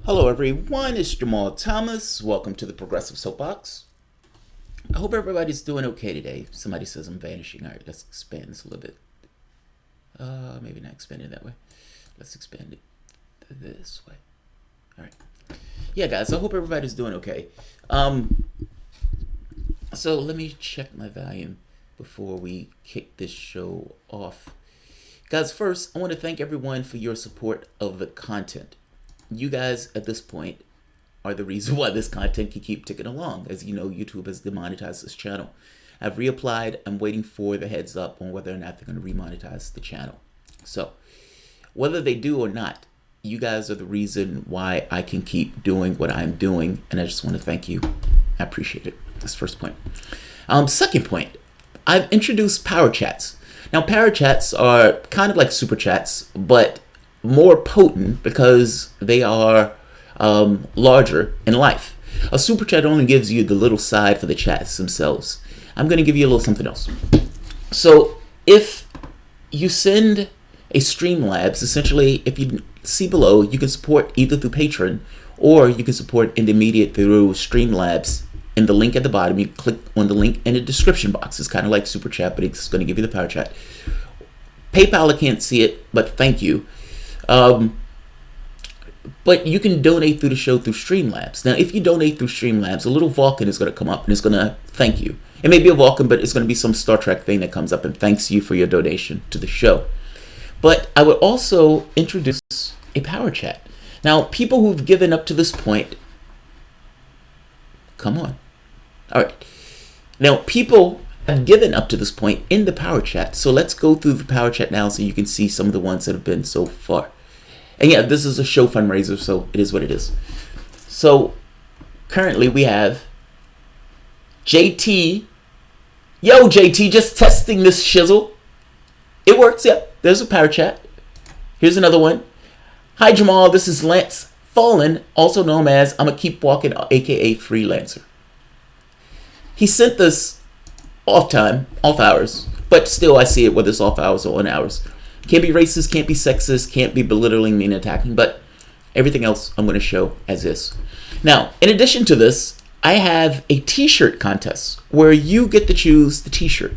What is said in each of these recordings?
Hello everyone, it's Jamarl Thomas. Welcome to the Progressive Soapbox. I hope everybody's doing okay today. Somebody says I'm vanishing. Alright, let's expand this a little bit. Maybe not expand it that way. Let's expand it this way. Alright. Yeah guys, I hope everybody's doing okay. So let me check my volume before we kick this show off. Guys, first, I want to thank everyone for your support of the content. You guys at this point are the reason why this content can keep ticking along. As you know, YouTube has demonetized this channel. I've reapplied. I'm waiting for the heads up on whether or not they're going to remonetize the channel. So whether they do or not, you guys are the reason why I can keep doing what I'm doing. And I just want to thank you. I appreciate it. That's the first point. Second point, I've introduced power chats. Now, power chats are kind of like super chats, but more potent because they are larger in life. A super chat only gives you the little side for the chats themselves. I'm going to give you a little something else. So if you send a Streamlabs, essentially, if you see below, you can support either through Patreon or you can support Intermediate through Streamlabs. In the link at the bottom, you click on the link in the description box. It's kind of like super chat, but it's going to give you the power chat. PayPal, I can't see it, but thank you. But you can donate through the show through Streamlabs. Now, if you donate through Streamlabs, a little Vulcan is going to come up and it's going to thank you. It may be a Vulcan, but it's going to be some Star Trek thing that comes up and thanks you for your donation to the show. But I would also introduce a power chat. Now, people who've given up to this point, come on. All right. Now, people have given up to this point in the power chat. So let's go through the power chat now so you can see some of the ones that have been so far. And yeah, this is a show fundraiser, so it is what it is. So currently we have JT. Yo, JT, just testing this shizzle. It works, yeah. There's a power chat. Here's another one. Hi, Jamal. This is Lance Fallen, also known as I'ma Keep Walking, aka Freelancer. He sent this off hours, but still I see it whether it's off hours or on hours. Can't be racist, can't be sexist, can't be belittling, mean, attacking, but everything else I'm going to show as is. Now, in addition to this, I have a t-shirt contest where you get to choose the t-shirt.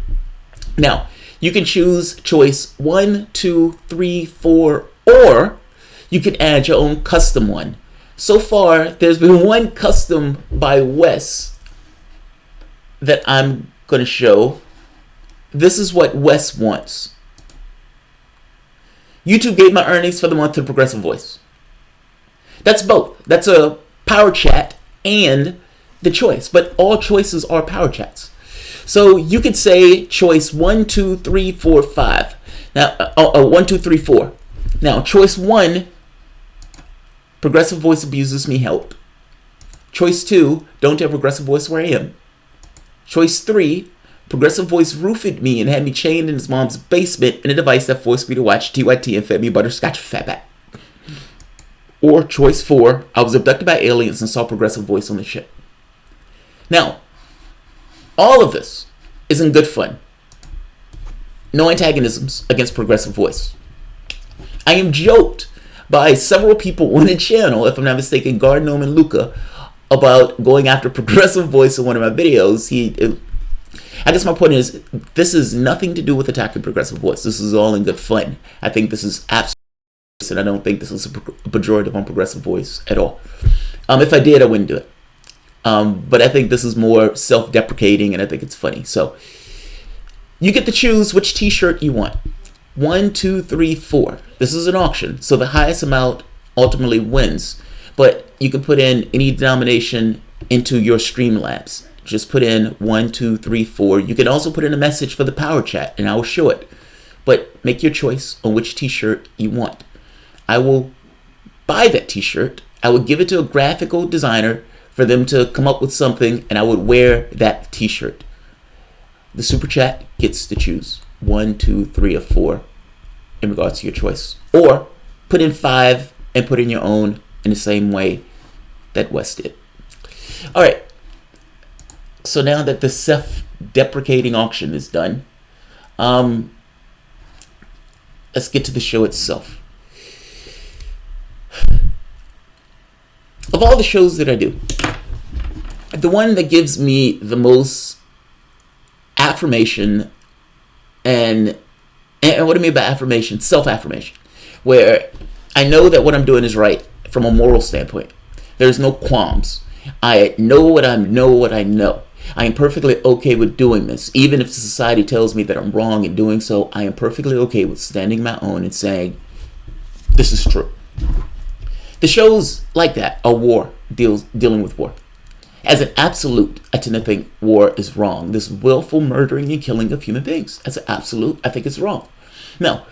Now, you can choose choice 1, 2, 3, 4, or you can add your own custom one. So far, there's been one custom by Wes that I'm going to show. This is what Wes wants. YouTube gave my earnings for the month to Progressive Voice. That's both. That's a power chat and the choice. But all choices are power chats. So you could say choice 1, 2, 3, 4, 5. Now, 1, 2, 3, 4. Now, choice 1, Progressive Voice abuses me, help. Choice 2, don't tell Progressive Voice where I am. Choice 3, Progressive Voice roofed me and had me chained in his mom's basement in a device that forced me to watch TYT and fed me butterscotch fatback. Or choice 4, I was abducted by aliens and saw Progressive Voice on the ship. Now, all of this is in good fun. No antagonisms against Progressive Voice. I am joked by several people on the channel, if I'm not mistaken, Gardnome and Luca, about going after Progressive Voice in one of my videos. I guess my point is, this is nothing to do with attacking Progressive Voice. This is all in good fun. I think this is absolutely, and I don't think this is a pejorative on Progressive Voice at all. If I did, I wouldn't do it. But I think this is more self-deprecating, and I think it's funny. So you get to choose which t-shirt you want. 1, 2, 3, 4. This is an auction, so the highest amount ultimately wins. But you can put in any denomination into your Streamlabs. Just put in 1, 2, 3, 4. You can also put in a message for the power chat, and I will show it. But make your choice on which t-shirt you want. I will buy that t-shirt. I would give it to a graphical designer for them to come up with something, and I would wear that t-shirt. The super chat gets to choose 1, 2, 3, or 4 in regards to your choice. Or put in 5 and put in your own in the same way that Wes did. All right. So now that the self-deprecating auction is done, let's get to the show itself. Of all the shows that I do, the one that gives me the most affirmation and what I mean by affirmation, self-affirmation, where I know that what I'm doing is right from a moral standpoint. There's no qualms. I know what I know. I am perfectly okay with doing this. Even if society tells me that I'm wrong in doing so, I am perfectly okay with standing my own and saying, this is true. The shows like that are dealing with war. As an absolute, I tend to think war is wrong. This willful murdering and killing of human beings. As an absolute, I think it's wrong. Now,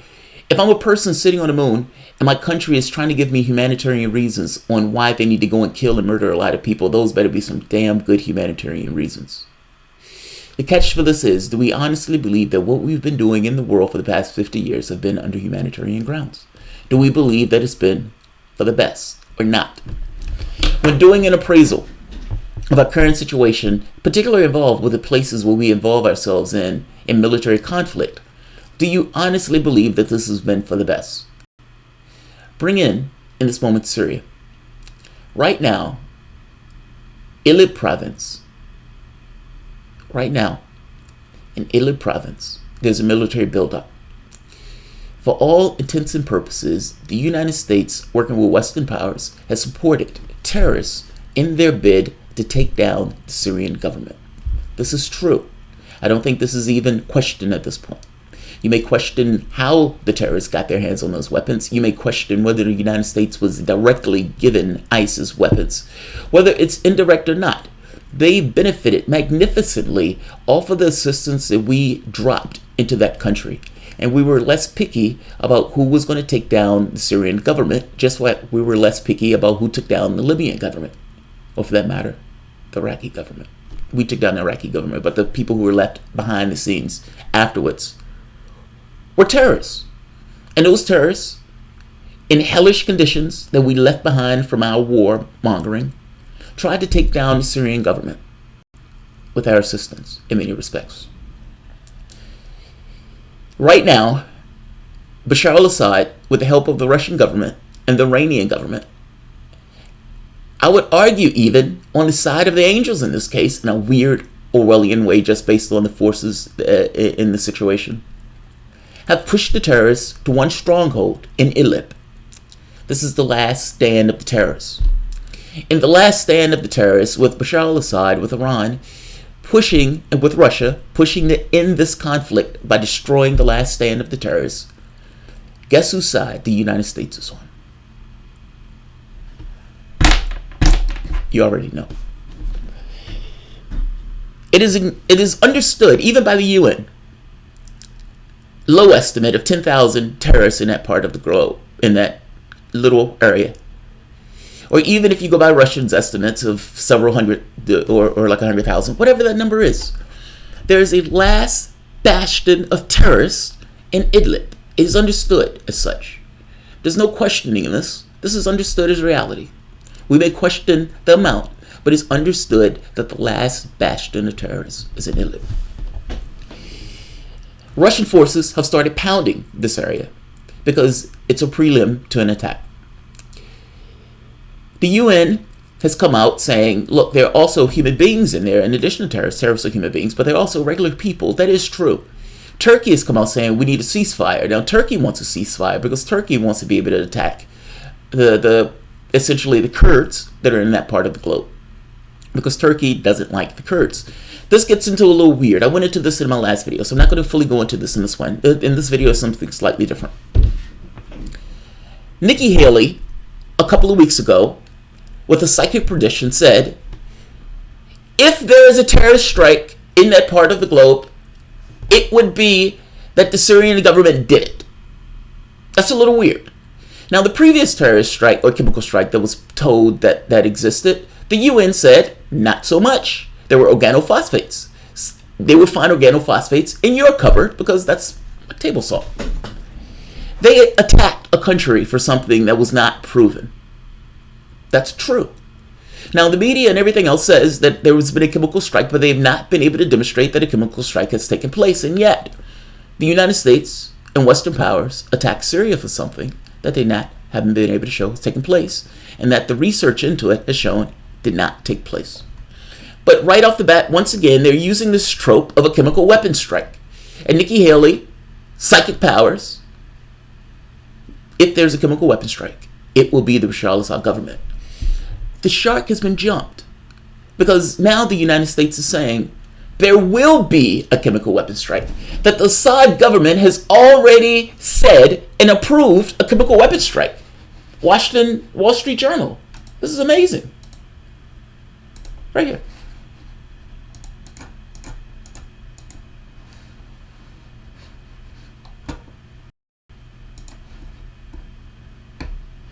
if I'm a person sitting on the moon and my country is trying to give me humanitarian reasons on why they need to go and kill and murder a lot of people, those better be some damn good humanitarian reasons. The catch for this is, do we honestly believe that what we've been doing in the world for the past 50 years have been under humanitarian grounds? Do we believe that it's been for the best or not? When doing an appraisal of our current situation, particularly involved with the places where we involve ourselves in military conflict, do you honestly believe that this has been for the best? Bring in this moment, Syria. Right now, Idlib province. Right now, in Idlib province, there's a military buildup. For all intents and purposes, the United States, working with Western powers, has supported terrorists in their bid to take down the Syrian government. This is true. I don't think this is even questioned at this point. You may question how the terrorists got their hands on those weapons. You may question whether the United States was directly given ISIS weapons. Whether it's indirect or not, they benefited magnificently off of the assistance that we dropped into that country. And we were less picky about who was going to take down the Syrian government, just like we were less picky about who took down the Libyan government. Or for that matter, the Iraqi government. We took down the Iraqi government, but the people who were left behind the scenes afterwards were terrorists. And those terrorists, in hellish conditions that we left behind from our war mongering, tried to take down the Syrian government with our assistance in many respects. Right now, Bashar al-Assad, with the help of the Russian government and the Iranian government, I would argue even on the side of the angels in this case, in a weird Orwellian way, just based on the forces in the situation, have pushed the terrorists to one stronghold in Idlib. This is the last stand of the terrorists. In the last stand of the terrorists, with Bashar al-Assad, with Iran, pushing, and with Russia, pushing to end this conflict by destroying the last stand of the terrorists, guess whose side the United States is on? You already know. It is understood, even by the UN, low estimate of 10,000 terrorists in that part of the globe, in that little area. Or even if you go by Russians' estimates of several hundred, or like 100,000, whatever that number is. There is a last bastion of terrorists in Idlib. It is understood as such. There's no questioning in this. This is understood as reality. We may question the amount, but it's understood that the last bastion of terrorists is in Idlib. Russian forces have started pounding this area because it's a prelim to an attack. The UN has come out saying, look, there are also human beings in there, in addition to terrorists. Terrorists are human beings, but they're also regular people. That is true. Turkey has come out saying we need a ceasefire. Now, Turkey wants a ceasefire because Turkey wants to be able to attack essentially the Kurds that are in that part of the globe, because Turkey doesn't like the Kurds. This gets into a little weird. I went into this in my last video, so I'm not going to fully go into this in this one. In this video, is something slightly different. Nikki Haley, a couple of weeks ago, with a psychic prediction, said, if there is a terrorist strike in that part of the globe, it would be that the Syrian government did it. That's a little weird. Now, the previous terrorist strike or chemical strike that was told that existed, the UN said, not so much. There were organophosphates. They would find organophosphates in your cupboard because that's table salt. They attacked a country for something that was not proven. That's true. Now, the media and everything else says that there has been a chemical strike, but they have not been able to demonstrate that a chemical strike has taken place. And yet, the United States and Western powers attacked Syria for something that they haven't been able to show has taken place, and that the research into it has shown did not take place. But right off the bat, once again, they're using this trope of a chemical weapons strike. And Nikki Haley, psychic powers, if there's a chemical weapons strike, it will be the Bashar al-Assad government. The shark has been jumped because now the United States is saying there will be a chemical weapons strike. That the Assad government has already said and approved a chemical weapons strike. Washington Wall Street Journal. This is amazing. Right here.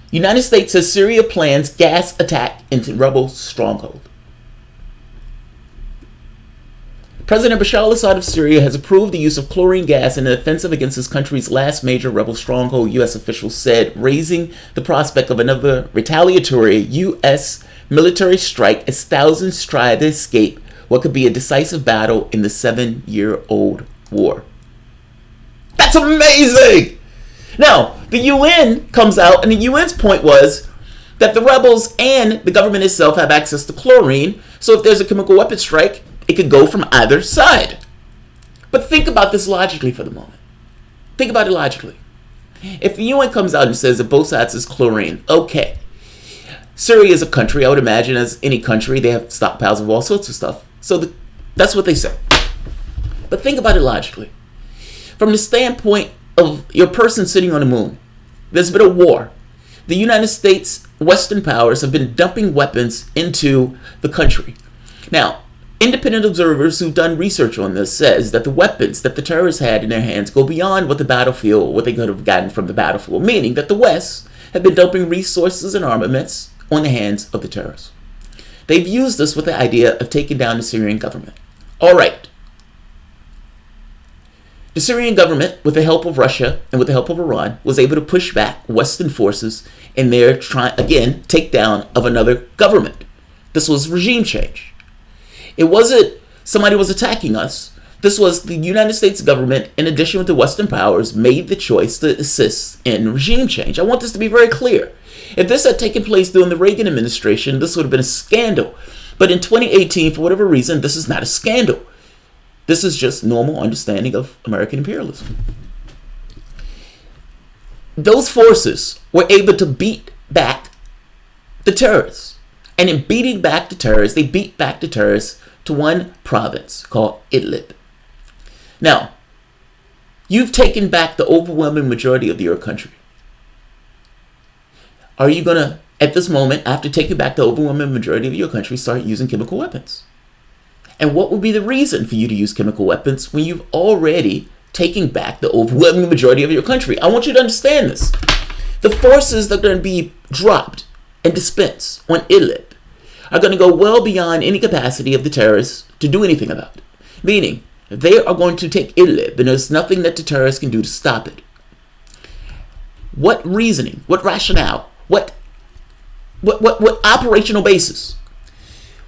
United States says Syria plans gas attack into rebel stronghold. President Bashar al-Assad of Syria has approved the use of chlorine gas in an offensive against his country's last major rebel stronghold, U.S. officials said, raising the prospect of another retaliatory U.S. military strike as thousands try to escape what could be a decisive battle in the 7-year-old war. That's amazing! Now, the UN comes out, and the UN's point was that the rebels and the government itself have access to chlorine, so if there's a chemical weapons strike, it could go from either side. But think about this logically for the moment. Think about it logically. If the UN comes out and says that both sides is chlorine, okay. Syria is a country, I would imagine, as any country, they have stockpiles of all sorts of stuff. So that's what they say. But think about it logically. From the standpoint of your person sitting on the moon, there's been a war. The United States, Western powers, have been dumping weapons into the country. Now, independent observers who've done research on this says that the weapons that the terrorists had in their hands go beyond what they could have gotten from the battlefield, meaning that the West have been dumping resources and armaments on the hands of the terrorists. They've used this with the idea of taking down the Syrian government. All right. The Syrian government, with the help of Russia and with the help of Iran, was able to push back Western forces in their takedown of another government. This was regime change. It wasn't somebody was attacking us. This was the United States government, in addition with the Western powers, made the choice to assist in regime change. I want this to be very clear. If this had taken place during the Reagan administration, this would have been a scandal. But in 2018, for whatever reason, this is not a scandal. This is just normal understanding of American imperialism. Those forces were able to beat back the terrorists. And in beating back the terrorists, they beat back the terrorists to one province called Idlib. Now, you've taken back the overwhelming majority of your country. Are you going to, at this moment, after taking back the overwhelming majority of your country, start using chemical weapons? And what would be the reason for you to use chemical weapons when you've already taken back the overwhelming majority of your country? I want you to understand this. The forces that are going to be dropped and dispensed on Idlib are going to go well beyond any capacity of the terrorists to do anything about it. Meaning, they are going to take Idlib, and there's nothing that the terrorists can do to stop it. What reasoning, what rationale, what operational basis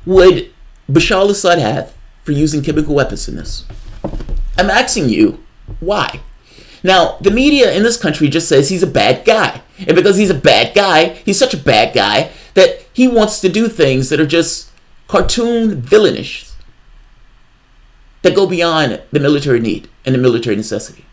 would Bashar al-Assad have for using chemical weapons in this? I'm asking you, why? Now, the media in this country just says he's a bad guy. And because he's a bad guy, he's such a bad guy that he wants to do things that are just cartoon villainish, that go beyond the military need and the military necessity.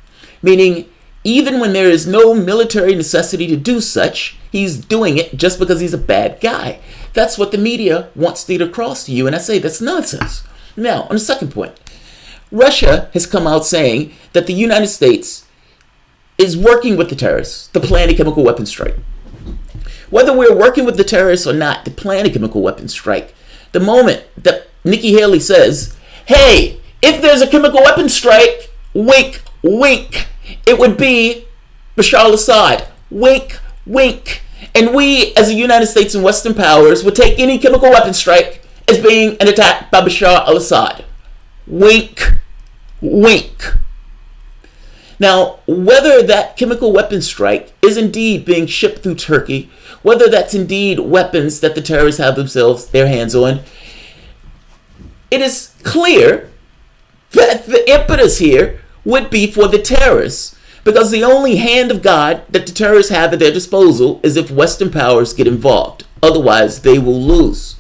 Meaning, even when there is no military necessity to do such, he's doing it just because he's a bad guy. That's what the media wants to get across to you, and I say that's nonsense. Now, on the second point, Russia has come out saying that the United States is working with the terrorists to plan a chemical weapons strike. Whether we're working with the terrorists or not to plan a chemical weapons strike, the moment that Nikki Haley says, hey, if there's a chemical weapons strike, wink, wink, it would be Bashar al-Assad. Wink, wink. And we, as the United States and Western powers, would take any chemical weapons strike as being an attack by Bashar al-Assad. Wink, wink. Now, whether that chemical weapons strike is indeed being shipped through Turkey, whether that's indeed weapons that the terrorists have their hands on, it is clear that the impetus here would be for the terrorists. Because the only hand of God that the terrorists have at their disposal is if Western powers get involved. Otherwise, they will lose.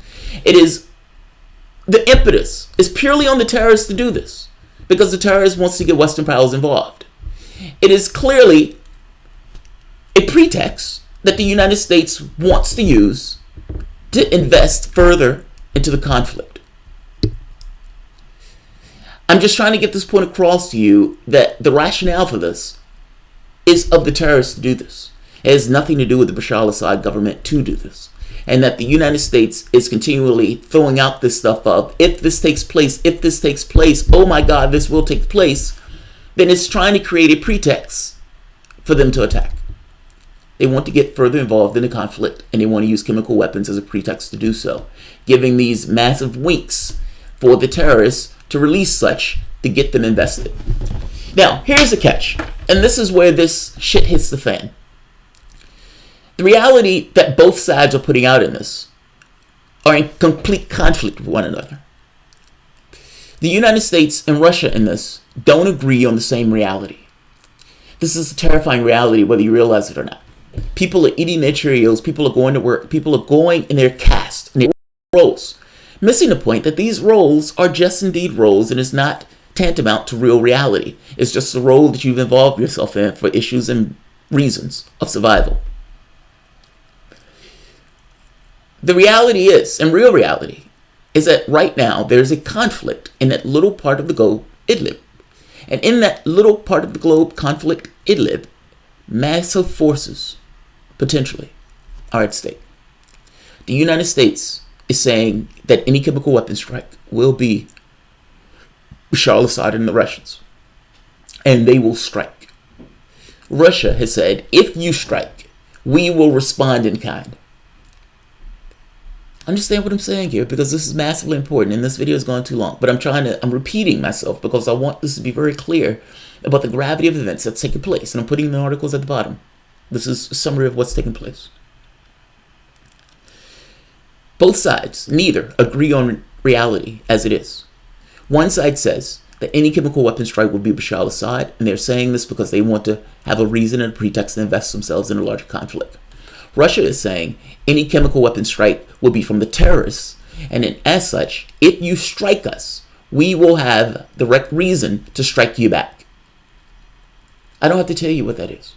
The impetus is purely on the terrorists to do this, because the terrorists wants to get Western powers involved. It is clearly a pretext that the United States wants to use to invest further into the conflict. I'm just trying to get this point across to you that the rationale for this is of the terrorists to do this. It has nothing to do with the Bashar al-Assad government to do this. And that the United States is continually throwing out this stuff of, if this takes place, oh my God, this will take place, then it's trying to create a pretext for them to attack. They want to get further involved in the conflict, and they want to use chemical weapons as a pretext to do so, giving these massive winks for the terrorists to release such to get them invested. Now, here's the catch, and this is where this shit hits the fan. The reality that both sides are putting out in this are in complete conflict with one another. The United States and Russia in this don't agree on the same reality. This is a terrifying reality, whether you realize it or not. People are eating their Cheerios, people are going to work, people are going in their cast, in their roles, missing the point that these roles are just indeed roles and is not tantamount to real reality. It's just a role that you've involved yourself in for issues and reasons of survival. The reality is, and real reality, is that right now there's a conflict in that little part of the globe, Idlib. And in that little part of the globe conflict, Idlib, massive forces, potentially, are at stake. The United States is saying that any chemical weapon strike will be Bashar al-Assad and the Russians. And they will strike. Russia has said, if you strike, we will respond in kind. Understand what I'm saying here, because this is massively important, and this video is going too long. But I'm repeating myself because I want this to be very clear about the gravity of events that's taking place. And I'm putting the articles at the bottom. This is a summary of what's taking place. Both sides, neither, agree on reality as it is. One side says that any chemical weapon strike will be Bashar al-Assad, and they're saying this because they want to have a reason and a pretext to invest themselves in a larger conflict. Russia is saying any chemical weapon strike will be from the terrorists, and then as such, if you strike us, we will have direct reason to strike you back. I don't have to tell you what that is.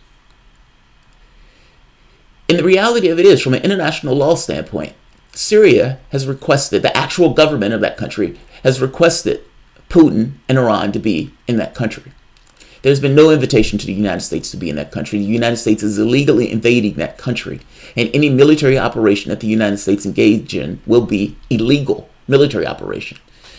And the reality of it is, from an international law standpoint, Syria has requested, the actual government of that country has requested Putin and Iran to be in that country. There's been no invitation to the United States to be in that country. The United States is illegally invading that country. And any military operation that the United States engage in will be illegal military operation.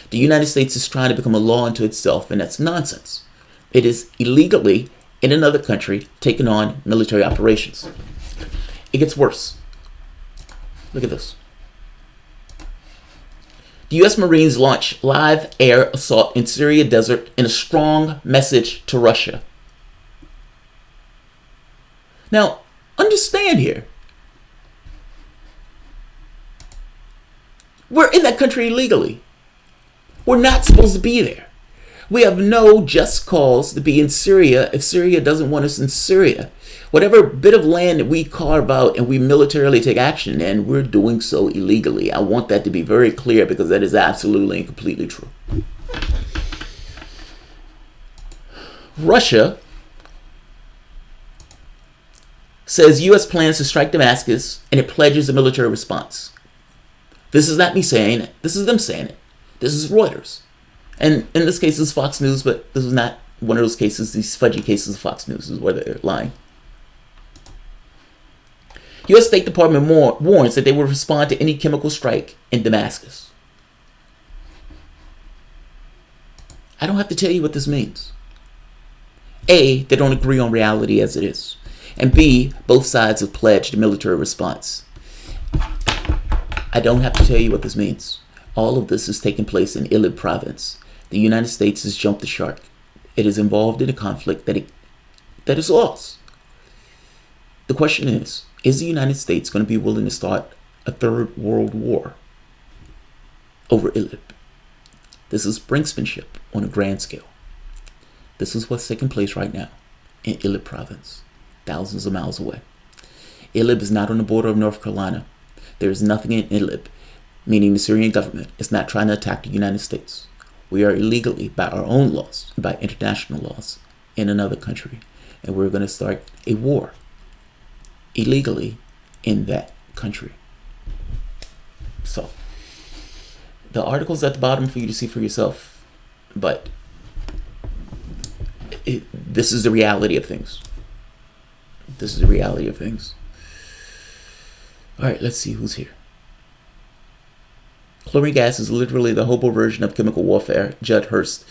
The United States is trying to become a law unto itself, and that's nonsense. It is illegally, in another country, taking on military operations. It gets worse. Look at this. The U.S. Marines launch live air assault in Syria desert in a strong message to Russia. Now, understand here. We're in that country illegally. We're not supposed to be there. We have no just cause to be in Syria if Syria doesn't want us in Syria. Whatever bit of land that we carve out and we militarily take action in, we're doing so illegally. I want that to be very clear because that is absolutely and completely true. Russia says U.S. plans to strike Damascus and it pledges a military response. This is not me saying it. This is them saying it. This is Reuters. And in this case, it's Fox News, but this is not one of those cases, these fudgy cases of Fox News, is where they're lying. U.S. State Department warns that they will respond to any chemical strike in Damascus. I don't have to tell you what this means. A, they don't agree on reality as it is. And B, both sides have pledged a military response. I don't have to tell you what this means. All of this is taking place in Idlib province. The United States has jumped the shark. It is involved in a conflict that is lost. The question is the United States going to be willing to start a third world war over Idlib? This is brinksmanship on a grand scale. This is what's taking place right now. in Idlib province, thousands of miles away. Idlib is not on the border of North Carolina. There is nothing in Idlib, meaning the Syrian government is not trying to attack the United States. We are illegally, by our own laws, by international laws, in another country. And we're going to start a war illegally in that country. So, the article's at the bottom for you to see for yourself. But this is the reality of things. This is the reality of things. All right, let's see who's here. Chlorine gas is literally the hobo version of chemical warfare, Judd Hurst.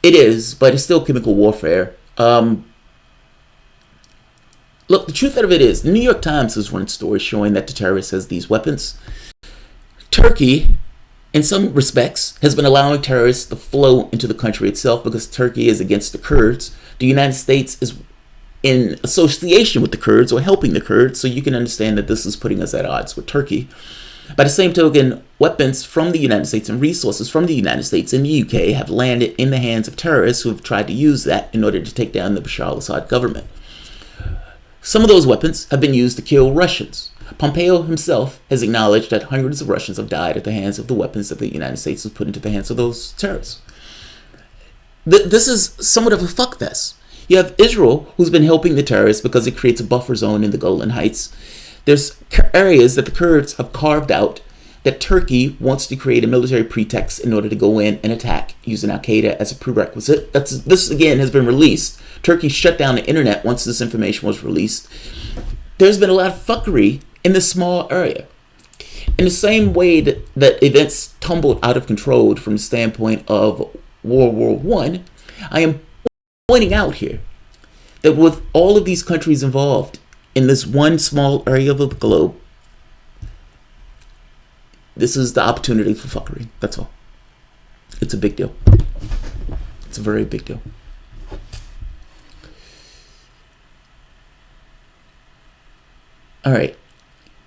It is, but it's still chemical warfare. Look, the truth of it is, the New York Times has run stories showing that the terrorist has these weapons. Turkey, in some respects, has been allowing terrorists to flow into the country itself because Turkey is against the Kurds. The United States is in association with the Kurds or helping the Kurds, so you can understand that this is putting us at odds with Turkey. By the same token, weapons from the United States and resources from the United States and the UK have landed in the hands of terrorists who have tried to use that in order to take down the Bashar al-Assad government. Some of those weapons have been used to kill Russians. Pompeo himself has acknowledged that hundreds of Russians have died at the hands of the weapons that the United States has put into the hands of those terrorists. This is somewhat of a fuckfest. You have Israel, who's been helping the terrorists because it creates a buffer zone in the Golan Heights. There's areas that the Kurds have carved out that Turkey wants to create a military pretext in order to go in and attack using Al-Qaeda as a prerequisite. This again has been released. Turkey shut down the internet once this information was released. There's been a lot of fuckery in this small area. In the same way that events tumbled out of control from the standpoint of World War I am pointing out here that with all of these countries involved in this one small area of the globe, this is the opportunity for fuckery. That's all. It's a big deal. It's a very big deal. All right.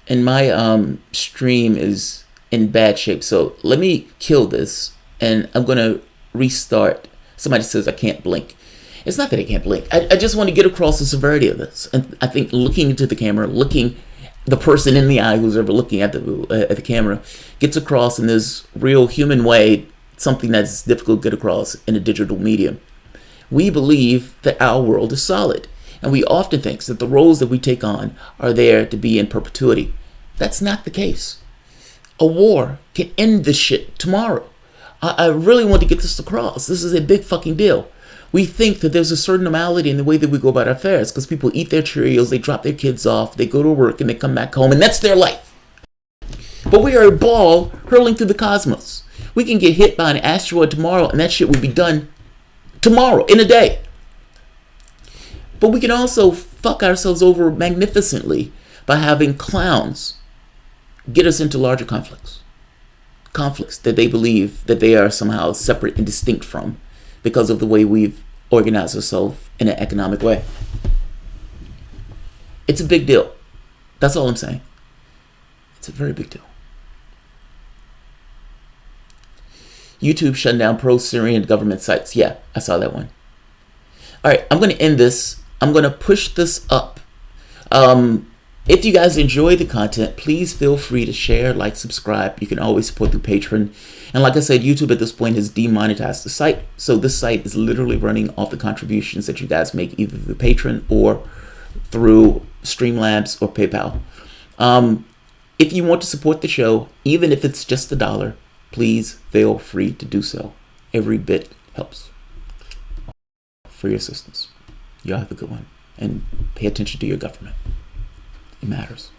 And my stream is in bad shape. So let me kill this and I'm going to restart. Somebody says I can't blink. It's not that I can't blink. I just want to get across the severity of this. And I think looking into the camera, looking the person in the eye who's ever looking at the camera gets across in this real human way, something that's difficult to get across in a digital medium. We believe that our world is solid. And we often think that the roles that we take on are there to be in perpetuity. That's not the case. A war can end this shit tomorrow. I really want to get this across. This is a big fucking deal. We think that there's a certain normality in the way that we go about our affairs because people eat their Cheerios, they drop their kids off, they go to work and they come back home and that's their life. But we are a ball hurling through the cosmos. We can get hit by an asteroid tomorrow and that shit would be done tomorrow, in a day. But we can also fuck ourselves over magnificently by having clowns get us into larger conflicts. Conflicts that they believe that they are somehow separate and distinct from because of the way we've organized ourselves in an economic way. It's a big deal. That's all I'm saying. It's a very big deal. YouTube shutting down pro-Syrian government sites. Yeah, I saw that one. All right, I'm going to end this. I'm going to push this up. If you guys enjoy the content, please feel free to share, like, subscribe. You can always support through Patreon. And like I said, YouTube at this point has demonetized the site. So this site is literally running off the contributions that you guys make either through Patreon or through Streamlabs or PayPal. If you want to support the show, even if it's just $1, please feel free to do so. Every bit helps. For your assistance. Y'all have a good one. And pay attention to your government. It matters.